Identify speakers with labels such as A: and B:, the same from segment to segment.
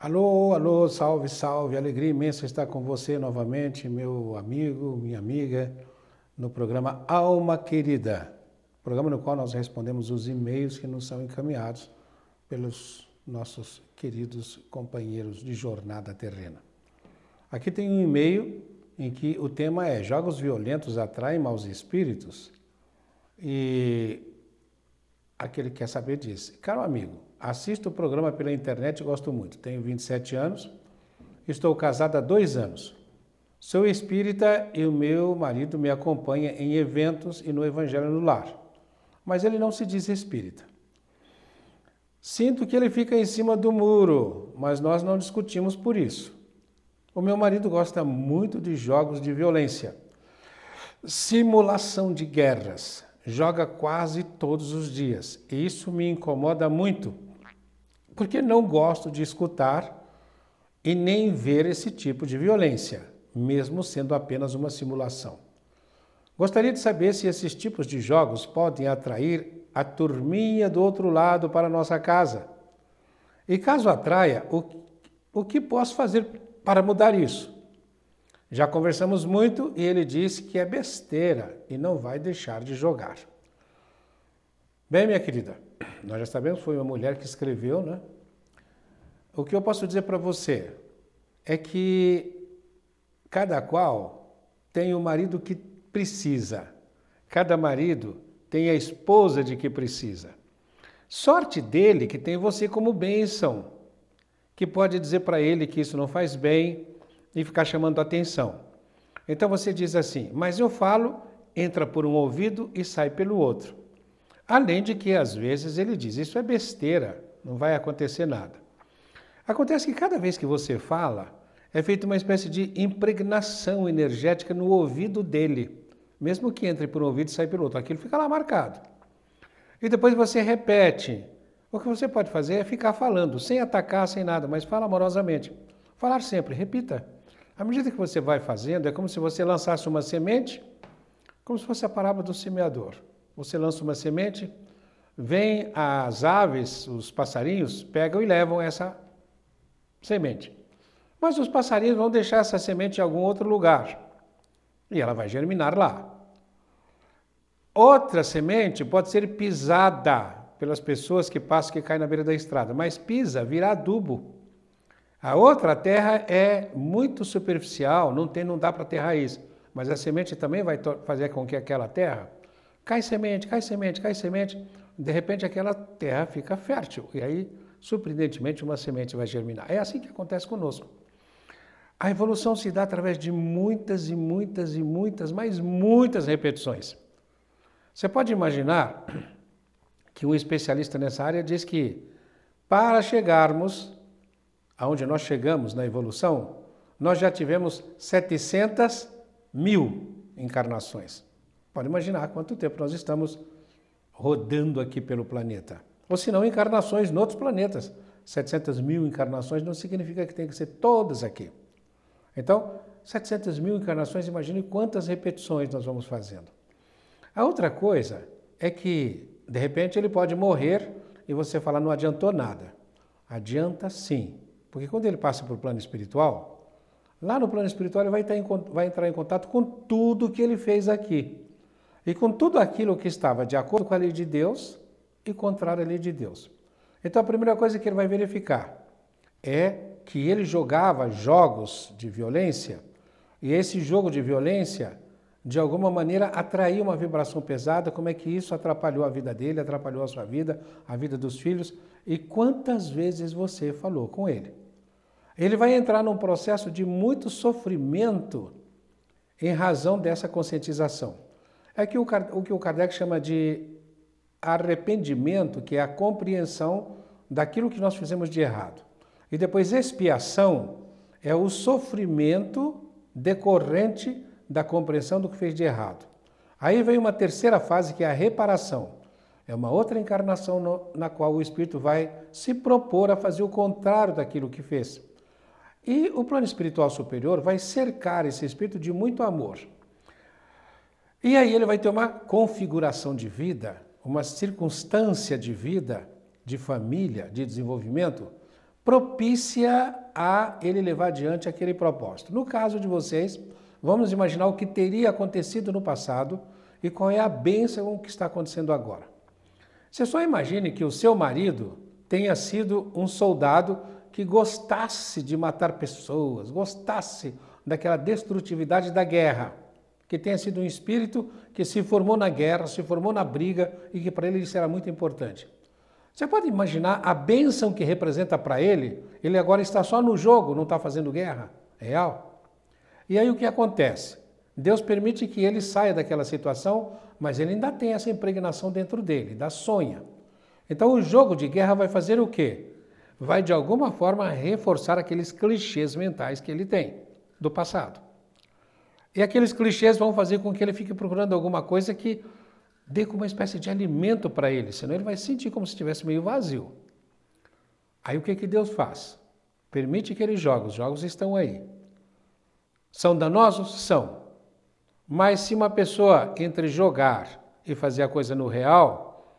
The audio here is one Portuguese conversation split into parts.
A: Alô, alô, salve, salve, alegria imensa estar com você novamente, meu amigo, minha amiga, no programa Alma Querida, programa no qual nós respondemos os e-mails que nos são encaminhados pelos nossos queridos companheiros de jornada terrena. Aqui tem um e-mail em que o tema é Jogos violentos atraem maus espíritos e aquele que quer saber diz: caro amigo, assisto o programa pela internet e gosto muito. Tenho 27 anos, estou casado há 2 anos. Sou espírita e o meu marido me acompanha em eventos e no Evangelho no Lar. Mas ele não se diz espírita. Sinto que ele fica em cima do muro, mas nós não discutimos por isso. O meu marido gosta muito de jogos de violência. Simulação de guerras. Joga quase todos os dias. E isso me incomoda muito, porque não gosto de escutar e nem ver esse tipo de violência, mesmo sendo apenas uma simulação. Gostaria de saber se esses tipos de jogos podem atrair a turminha do outro lado para a nossa casa. E caso atraia, o que posso fazer para mudar isso? Já conversamos muito e ele disse que é besteira e não vai deixar de jogar. Bem, minha querida, nós já sabemos que foi uma mulher que escreveu, né? O que eu posso dizer para você é que cada qual tem o marido que precisa. Cada marido tem a esposa de que precisa. Sorte dele que tem você como bênção, que pode dizer para ele que isso não faz bem e ficar chamando atenção. Então você diz assim, mas eu falo, entra por um ouvido e sai pelo outro. Além de que às vezes ele diz, isso é besteira, não vai acontecer nada. Acontece que cada vez que você fala, é feita uma espécie de impregnação energética no ouvido dele. Mesmo que entre por um ouvido e saia pelo outro, aquilo fica lá marcado. E depois você repete. O que você pode fazer é ficar falando, sem atacar, sem nada, mas fala amorosamente. Falar sempre, repita. À medida que você vai fazendo, é como se você lançasse uma semente, como se fosse a parábola do semeador. Você lança uma semente, vem as aves, os passarinhos, pegam e levam essa semente. Mas os passarinhos vão deixar essa semente em algum outro lugar. E ela vai germinar lá. Outra semente pode ser pisada pelas pessoas que passam, que caem na beira da estrada. Mas pisa, vira adubo. A outra terra é muito superficial, não dá para ter raiz. Mas a semente também vai fazer com que aquela terra cai semente, cai semente, cai semente. De repente aquela terra fica fértil. E aí, surpreendentemente, uma semente vai germinar. É assim que acontece conosco. A evolução se dá através de muitas e muitas e muitas, mas muitas repetições. Você pode imaginar que um especialista nessa área diz que para chegarmos aonde nós chegamos na evolução, nós já tivemos 700 mil encarnações. Pode imaginar quanto tempo nós estamos rodando aqui pelo planeta. Ou se não, encarnações em outros planetas. 700 mil encarnações não significa que tem que ser todas aqui. Então, 700 mil encarnações, imagine quantas repetições nós vamos fazendo. A outra coisa é que, de repente, ele pode morrer e você fala, não adiantou nada. Adianta sim, porque quando ele passa para o plano espiritual, lá no plano espiritual ele vai entrar em contato com tudo que ele fez aqui. E com tudo aquilo que estava de acordo com a lei de Deus e contrário à lei de Deus. Então, a primeira coisa que ele vai verificar é que ele jogava jogos de violência e esse jogo de violência, de alguma maneira, atraía uma vibração pesada, como é que isso atrapalhou a vida dele, atrapalhou a sua vida, a vida dos filhos, e quantas vezes você falou com ele. Ele vai entrar num processo de muito sofrimento em razão dessa conscientização. É que o que o Kardec chama de arrependimento, que é a compreensão daquilo que nós fizemos de errado. E depois expiação é o sofrimento decorrente da compreensão do que fez de errado. Aí vem uma terceira fase que é a reparação. É uma outra encarnação na qual o espírito vai se propor a fazer o contrário daquilo que fez. E o plano espiritual superior vai cercar esse espírito de muito amor. E aí ele vai ter uma configuração de vida, uma circunstância de vida, de família, de desenvolvimento, propícia a ele levar adiante aquele propósito. No caso de vocês, vamos imaginar o que teria acontecido no passado e qual é a bênção que está acontecendo agora. Você só imagine que o seu marido tenha sido um soldado que gostasse de matar pessoas, gostasse daquela destrutividade da guerra, que tenha sido um espírito que se formou na guerra, se formou na briga e que para ele isso era muito importante. Você pode imaginar a bênção que representa para ele? Ele agora está só no jogo, não está fazendo guerra real. E aí o que acontece? Deus permite que ele saia daquela situação, mas ele ainda tem essa impregnação dentro dele, da sonha. Então o jogo de guerra vai fazer o quê? Vai de alguma forma reforçar aqueles clichês mentais que ele tem do passado. E aqueles clichês vão fazer com que ele fique procurando alguma coisa que dê como uma espécie de alimento para ele, senão ele vai sentir como se estivesse meio vazio. Aí o que Deus faz? Permite que ele jogue, os jogos estão aí. São danosos? São. Mas se uma pessoa entre jogar e fazer a coisa no real,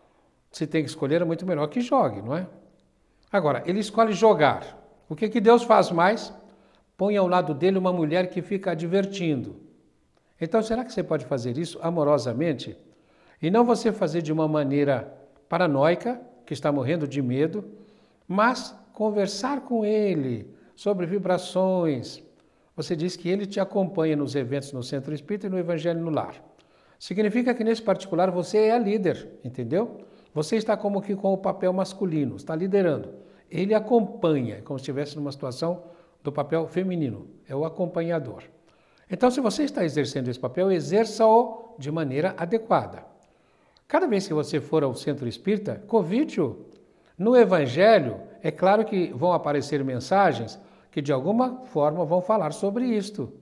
A: se tem que escolher, é muito melhor que jogue, não é? Agora, ele escolhe jogar. O que Deus faz mais? Põe ao lado dele uma mulher que fica divertindo. Então, será que você pode fazer isso amorosamente? E não você fazer de uma maneira paranoica, que está morrendo de medo, mas conversar com ele sobre vibrações. Você diz que ele te acompanha nos eventos no Centro Espírita e no Evangelho no Lar. Significa que nesse particular você é a líder, entendeu? Você está como que com o papel masculino, está liderando. Ele acompanha, como se estivesse numa situação do papel feminino, é o acompanhador. Então, se você está exercendo esse papel, exerça-o de maneira adequada. Cada vez que você for ao Centro Espírita, convide-o. No Evangelho, é claro que vão aparecer mensagens que de alguma forma vão falar sobre isto,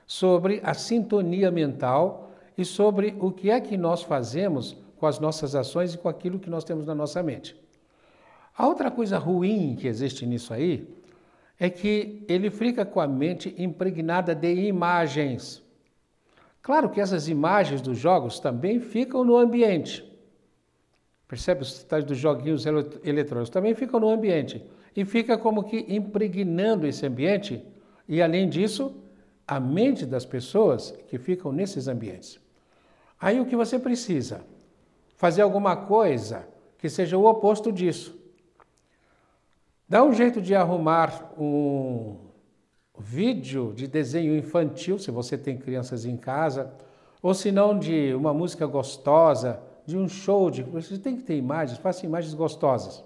A: sobre a sintonia mental e sobre o que é que nós fazemos com as nossas ações e com aquilo que nós temos na nossa mente. A outra coisa ruim que existe nisso aí é que ele fica com a mente impregnada de imagens. Claro que essas imagens dos jogos também ficam no ambiente. Percebe? Os tais dos joguinhos eletrônicos também ficam no ambiente. E fica como que impregnando esse ambiente. E além disso, a mente das pessoas que ficam nesses ambientes. Aí o que você precisa? Fazer alguma coisa que seja o oposto disso. Dá um jeito de arrumar um vídeo de desenho infantil, se você tem crianças em casa, ou se não de uma música gostosa, de um show, você tem que ter imagens, faça imagens gostosas.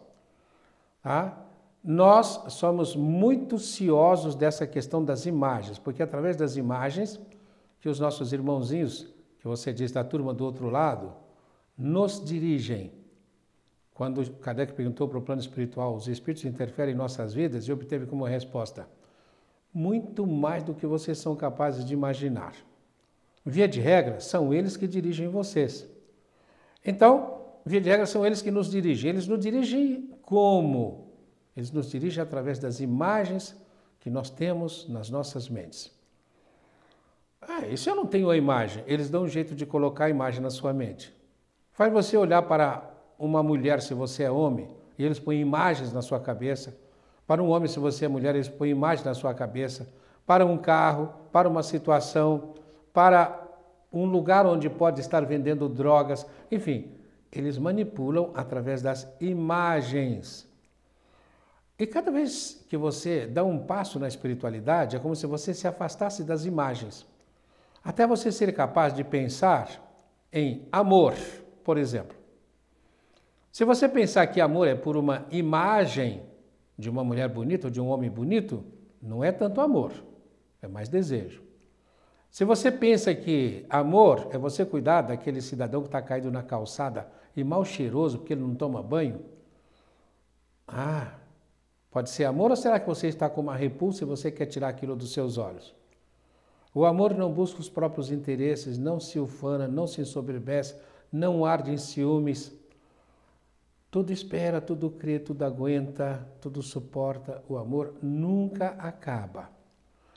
A: Tá? Nós somos muito ciosos dessa questão das imagens, porque através das imagens que os nossos irmãozinhos, que você diz da turma do outro lado, nos dirigem. Quando Kardec perguntou para o plano espiritual, os espíritos interferem em nossas vidas, e obteve como resposta, muito mais do que vocês são capazes de imaginar. Via de regra, são eles que dirigem vocês. Então, via de regra, são eles que nos dirigem. Eles nos dirigem como? Eles nos dirigem através das imagens que nós temos nas nossas mentes. E se eu não tenho a imagem? Eles dão um jeito de colocar a imagem na sua mente. Faz você olhar para uma mulher, se você é homem, e eles põem imagens na sua cabeça. Para um homem, se você é mulher, eles põem imagens na sua cabeça. Para um carro, para uma situação, para um lugar onde pode estar vendendo drogas. Enfim, eles manipulam através das imagens. E cada vez que você dá um passo na espiritualidade, é como se você se afastasse das imagens. Até você ser capaz de pensar em amor, por exemplo. Se você pensar que amor é por uma imagem de uma mulher bonita ou de um homem bonito, não é tanto amor, é mais desejo. Se você pensa que amor é você cuidar daquele cidadão que está caído na calçada e mal cheiroso porque ele não toma banho, pode ser amor ou será que você está com uma repulsa e você quer tirar aquilo dos seus olhos? O amor não busca os próprios interesses, não se ufana, não se ensoberbece, não arde em ciúmes. Tudo espera, tudo crê, tudo aguenta, tudo suporta. O amor nunca acaba.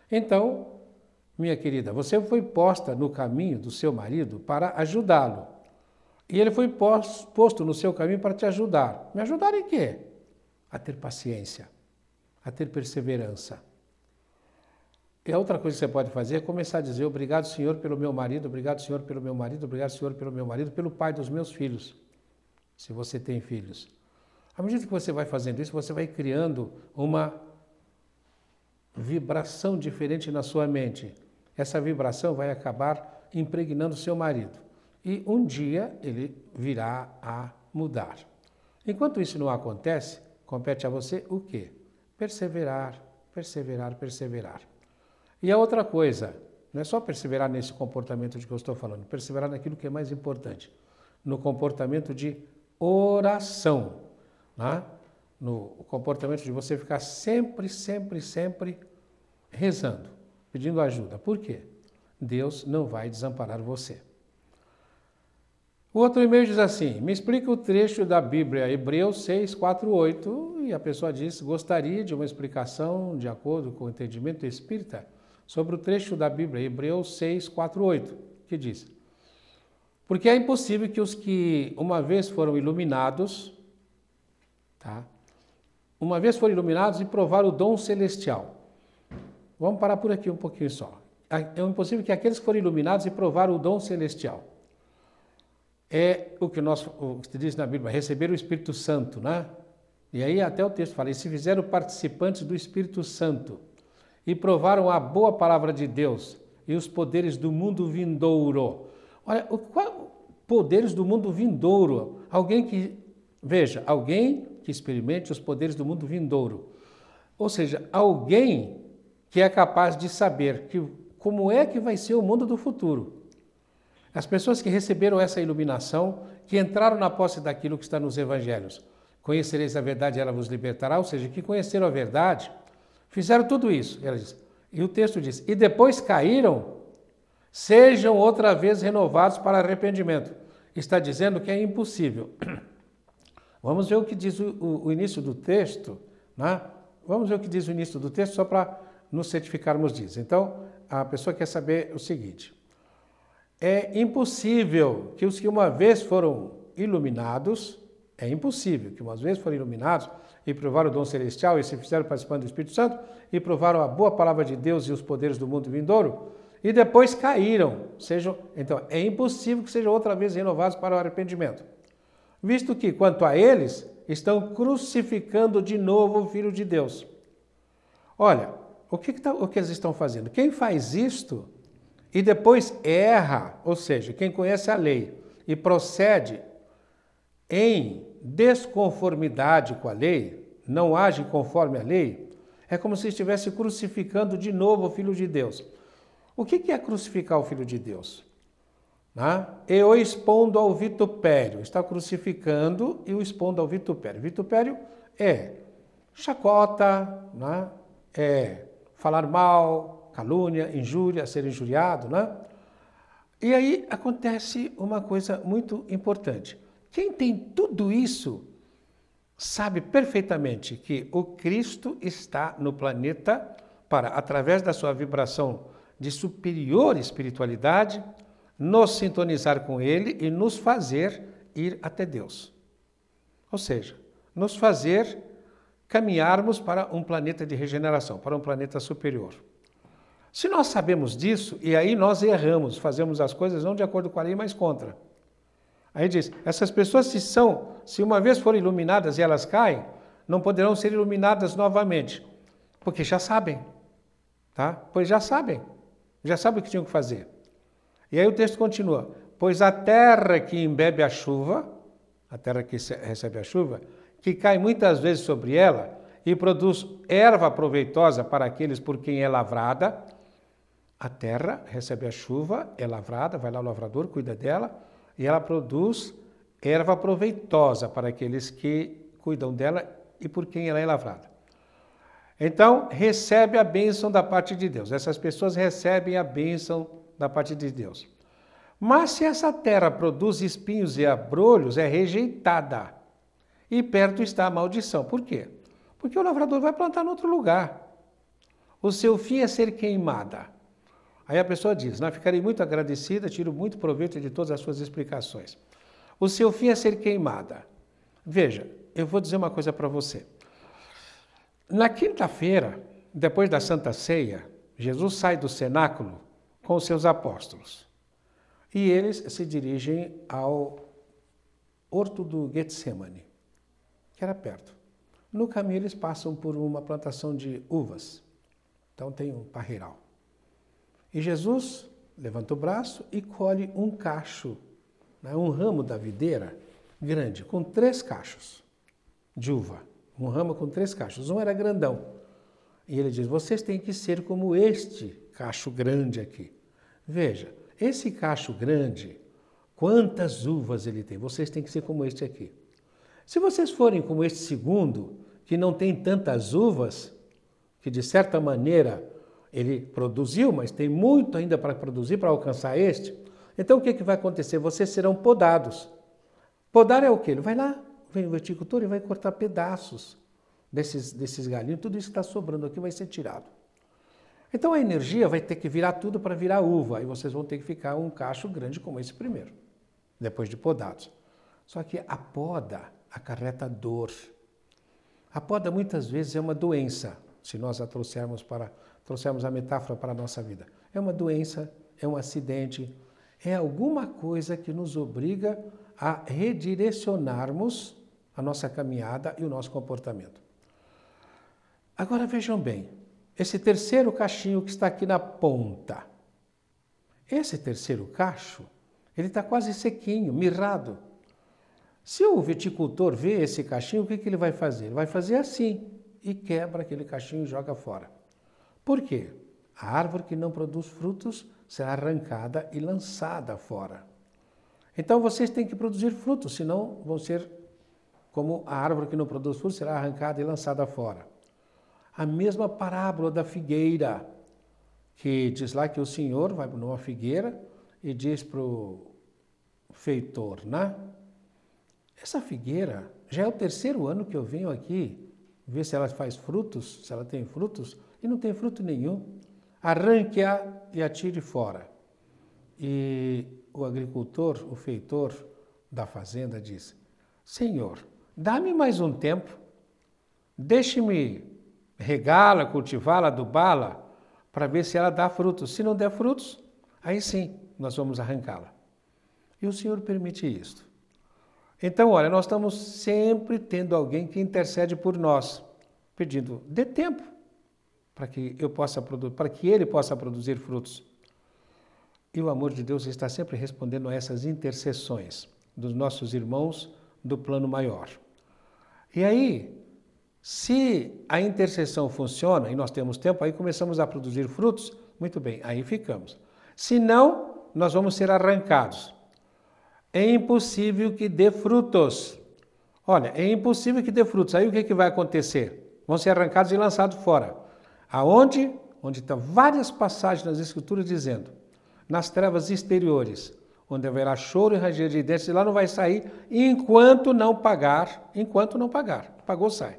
A: Então, minha querida, você foi posta no caminho do seu marido para ajudá-lo. E ele foi posto no seu caminho para te ajudar. Me ajudar em quê? A ter paciência, a ter perseverança. E a outra coisa que você pode fazer é começar a dizer: obrigado, Senhor, pelo meu marido, obrigado, Senhor, pelo meu marido, obrigado, Senhor, pelo meu marido, pelo pai dos meus filhos, se você tem filhos. À medida que você vai fazendo isso, você vai criando uma vibração diferente na sua mente. Essa vibração vai acabar impregnando seu marido. E um dia ele virá a mudar. Enquanto isso não acontece, compete a você o quê? Perseverar, perseverar, perseverar. E a outra coisa, não é só perseverar nesse comportamento de que eu estou falando, perseverar naquilo que é mais importante, no comportamento de oração, né? No comportamento de você ficar sempre, sempre, sempre rezando, pedindo ajuda. Por quê? Deus não vai desamparar você. O outro e-mail diz assim: me explica o trecho da Bíblia, Hebreus 6, 4, 8, e a pessoa diz: gostaria de uma explicação de acordo com o entendimento espírita sobre o trecho da Bíblia, Hebreus 6, 4, 8, que diz: porque é impossível que os que uma vez foram iluminados, tá? Uma vez foram iluminados e provaram o dom celestial. Vamos parar por aqui um pouquinho só. É impossível que aqueles que foram iluminados e provaram o dom celestial. É o que se diz na Bíblia, receber o Espírito Santo, né? E aí até o texto fala: e se fizeram participantes do Espírito Santo e provaram a boa palavra de Deus e os poderes do mundo vindouro. Olha, poderes do mundo vindouro? Alguém que experimente os poderes do mundo vindouro. Ou seja, alguém que é capaz de saber como é que vai ser o mundo do futuro. As pessoas que receberam essa iluminação, que entraram na posse daquilo que está nos evangelhos, conhecereis a verdade e ela vos libertará, ou seja, que conheceram a verdade, fizeram tudo isso. Ela diz, e o texto diz: e depois caíram, sejam outra vez renovados para arrependimento. Está dizendo que é impossível. Vamos ver o que diz o início do texto, né? Vamos ver o que diz o início do texto, só para nos certificarmos disso. Então, a pessoa quer saber o seguinte: é impossível que os que uma vez foram iluminados, e provaram o dom celestial e se fizeram participando do Espírito Santo e provaram a boa palavra de Deus e os poderes do mundo vindouro, e depois caíram. Então, é impossível que sejam outra vez renovados para o arrependimento. Visto que, quanto a eles, estão crucificando de novo o Filho de Deus. Olha, o que eles estão fazendo? Quem faz isto e depois erra, ou seja, quem conhece a lei e procede em desconformidade com a lei, não age conforme a lei, é como se estivesse crucificando de novo o Filho de Deus. O que é crucificar o Filho de Deus? E o expondo ao vitupério. Está crucificando e o expondo ao vitupério. Vitupério é chacota, é falar mal, calúnia, injúria, ser injuriado. E aí acontece uma coisa muito importante. Quem tem tudo isso sabe perfeitamente que o Cristo está no planeta para, através da sua vibração de superior espiritualidade, nos sintonizar com Ele e nos fazer ir até Deus. Ou seja, nos fazer caminharmos para um planeta de regeneração, para um planeta superior. Se nós sabemos disso, e aí nós erramos, fazemos as coisas não de acordo com a lei, mas contra. Aí diz, essas pessoas se uma vez forem iluminadas e elas caem, não poderão ser iluminadas novamente, porque já sabem, tá? Pois já sabem o que tinham que fazer. E aí o texto continua: pois a terra que embebe a chuva, a terra que recebe a chuva, que cai muitas vezes sobre ela e produz erva proveitosa para aqueles por quem é lavrada. A terra recebe a chuva, é lavrada, vai lá o lavrador, cuida dela, e ela produz erva proveitosa para aqueles que cuidam dela e por quem ela é lavrada. Então, recebe a bênção da parte de Deus. Essas pessoas recebem a bênção da parte de Deus. Mas se essa terra produz espinhos e abrolhos, é rejeitada. E perto está a maldição. Por quê? Porque o lavrador vai plantar em outro lugar. O seu fim é ser queimada. Aí a pessoa diz, ficarei muito agradecida, tiro muito proveito de todas as suas explicações. O seu fim é ser queimada. Veja, eu vou dizer uma coisa para você. Na quinta-feira, depois da Santa Ceia, Jesus sai do cenáculo com os seus apóstolos. E eles se dirigem ao horto do Getsemane, que era perto. No caminho eles passam por uma plantação de uvas. Então tem um parreiral. E Jesus levanta o braço e colhe um cacho, né, um ramo da videira grande, com 3 cachos de uva. Um ramo com 3 cachos. Um era grandão. E ele diz, vocês têm que ser como este cacho grande aqui. Veja, esse cacho grande, quantas uvas ele tem? Vocês têm que ser como este aqui. Se vocês forem como este segundo, que não tem tantas uvas, que de certa maneira ele produziu, mas tem muito ainda para produzir para alcançar este, então o que vai acontecer? Vocês serão podados. Podar é o quê? Ele vai lá, vem o viticultor e vai cortar pedaços desses galinhos, tudo isso que está sobrando aqui vai ser tirado. Então a energia vai ter que virar tudo para virar uva, e vocês vão ter que ficar um cacho grande como esse primeiro, depois de podados. Só que a poda acarreta dor. A poda muitas vezes é uma doença, se nós a trouxermos a metáfora para a nossa vida. É uma doença, é um acidente, é alguma coisa que nos obriga a redirecionarmos a nossa caminhada e o nosso comportamento. Agora vejam bem, esse terceiro cachinho que está aqui na ponta, esse terceiro cacho, ele está quase sequinho, mirrado. Se o viticultor vê esse cachinho, o que ele vai fazer? Ele vai fazer assim e quebra aquele cachinho e joga fora. Por quê? A árvore que não produz frutos será arrancada e lançada fora. Então vocês têm que produzir frutos, senão vão ser como a árvore que não produz frutos, será arrancada e lançada fora. A mesma parábola da figueira, que diz lá que o Senhor vai numa figueira e diz para o feitor, né? Essa figueira já é o 3º ano que eu venho aqui ver se ela faz frutos, se ela tem frutos, e não tem fruto nenhum. Arranque-a e atire fora. E o agricultor, o feitor da fazenda diz, Senhor, dá-me mais um tempo, deixe-me regá-la, cultivá-la, adubá-la, para ver se ela dá frutos. Se não der frutos, aí sim, nós vamos arrancá-la. E o Senhor permite isso. Então, olha, nós estamos sempre tendo alguém que intercede por nós, pedindo, dê tempo para que ele possa produzir frutos. E o amor de Deus está sempre respondendo a essas intercessões dos nossos irmãos do plano maior. E aí, se a intercessão funciona e nós temos tempo, aí começamos a produzir frutos, muito bem, aí ficamos. Se não, nós vamos ser arrancados. É impossível que dê frutos. Olha, é impossível que dê frutos. Aí o que vai acontecer? Vão ser arrancados e lançados fora. Aonde? Onde estão várias passagens nas Escrituras dizendo, nas trevas exteriores, onde haverá choro e ranger de dentes, e lá não vai sair enquanto não pagar. Pagou, sai.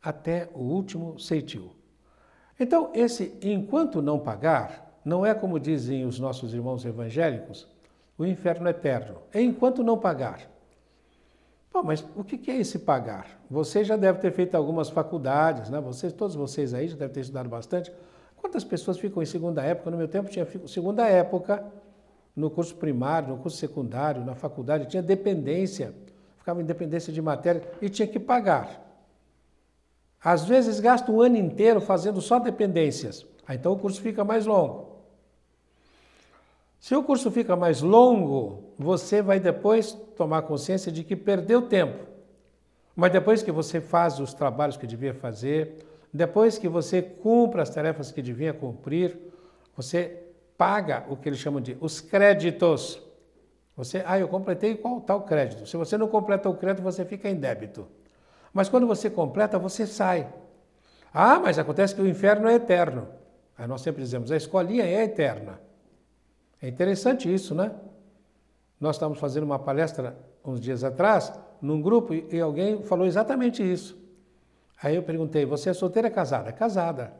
A: Até o último ceitil. Então, esse enquanto não pagar, não é como dizem os nossos irmãos evangélicos, o inferno eterno. É enquanto não pagar. Bom, mas o que é esse pagar? Você já deve ter feito algumas faculdades, né? Todos vocês aí já devem ter estudado bastante. Quantas pessoas ficam em segunda época? No meu tempo tinha segunda época, no curso primário, no curso secundário, na faculdade, tinha dependência, ficava em dependência de matéria e tinha que pagar. Às vezes gasta um ano inteiro fazendo só dependências. Então o curso fica mais longo. Se o curso fica mais longo, você vai depois tomar consciência de que perdeu tempo. Mas depois que você faz os trabalhos que devia fazer, depois que você cumpre as tarefas que devia cumprir, você paga o que eles chamam de os créditos. Eu completei qual tal crédito. Se você não completa o crédito, você fica em débito. Mas quando você completa, você sai. Mas acontece que o inferno é eterno. Aí nós sempre dizemos, a escolinha é eterna. É interessante isso, né? Nós estávamos fazendo uma palestra uns dias atrás, num grupo, e alguém falou exatamente isso. Aí eu perguntei, você é solteira ou casada? Casada.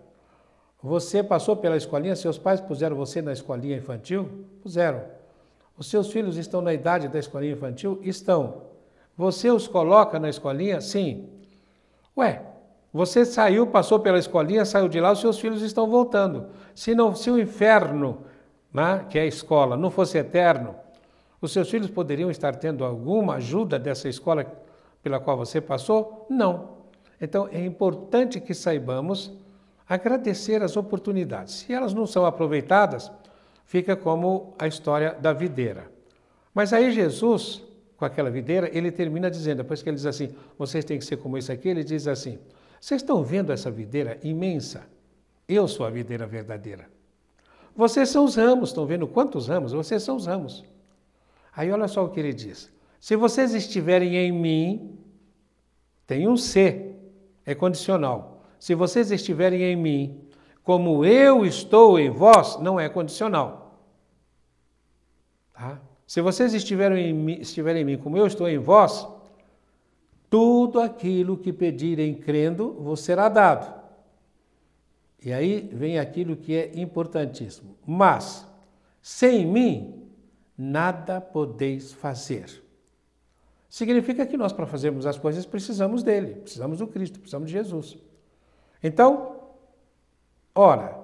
A: Você passou pela escolinha, seus pais puseram você na escolinha infantil? Puseram. Os seus filhos estão na idade da escolinha infantil? Estão. Você os coloca na escolinha? Sim. Você saiu, passou pela escolinha, saiu de lá, os seus filhos estão voltando. Se o inferno, né, que é a escola, não fosse eterno, os seus filhos poderiam estar tendo alguma ajuda dessa escola pela qual você passou? Não. Então, é importante que saibamos agradecer as oportunidades. Se elas não são aproveitadas, fica como a história da videira. Mas aí Jesus, com aquela videira, ele termina dizendo, depois que ele diz assim, vocês têm que ser como isso aqui, ele diz assim, vocês estão vendo essa videira imensa? Eu sou a videira verdadeira. Vocês são os ramos, estão vendo quantos ramos? Vocês são os ramos. Aí olha só o que ele diz. Se vocês estiverem em mim, tem um se, é condicional. Se vocês estiverem em mim, como eu estou em vós, não é condicional. Tá? Se vocês estiverem em mim, como eu estou em vós, tudo aquilo que pedirem crendo vos será dado. E aí vem aquilo que é importantíssimo. Mas, sem mim, nada podeis fazer. Significa que nós, para fazermos as coisas, precisamos dele, precisamos do Cristo, precisamos de Jesus. Então, ora,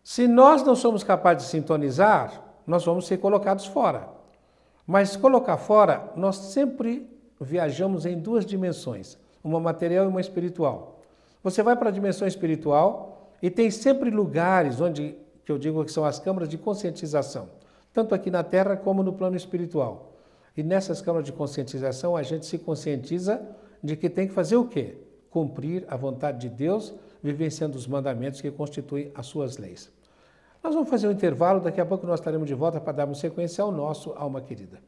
A: se nós não somos capazes de sintonizar, nós vamos ser colocados fora. Mas colocar fora, nós sempre viajamos em duas dimensões, uma material e uma espiritual. Você vai para a dimensão espiritual e tem sempre lugares onde, que eu digo que são as câmaras de conscientização, tanto aqui na Terra como no plano espiritual. E nessas câmaras de conscientização a gente se conscientiza de que tem que fazer o quê? Cumprir a vontade de Deus, vivenciando os mandamentos que constituem as suas leis. Nós vamos fazer um intervalo, daqui a pouco nós estaremos de volta para darmos sequência ao nosso Alma Querida.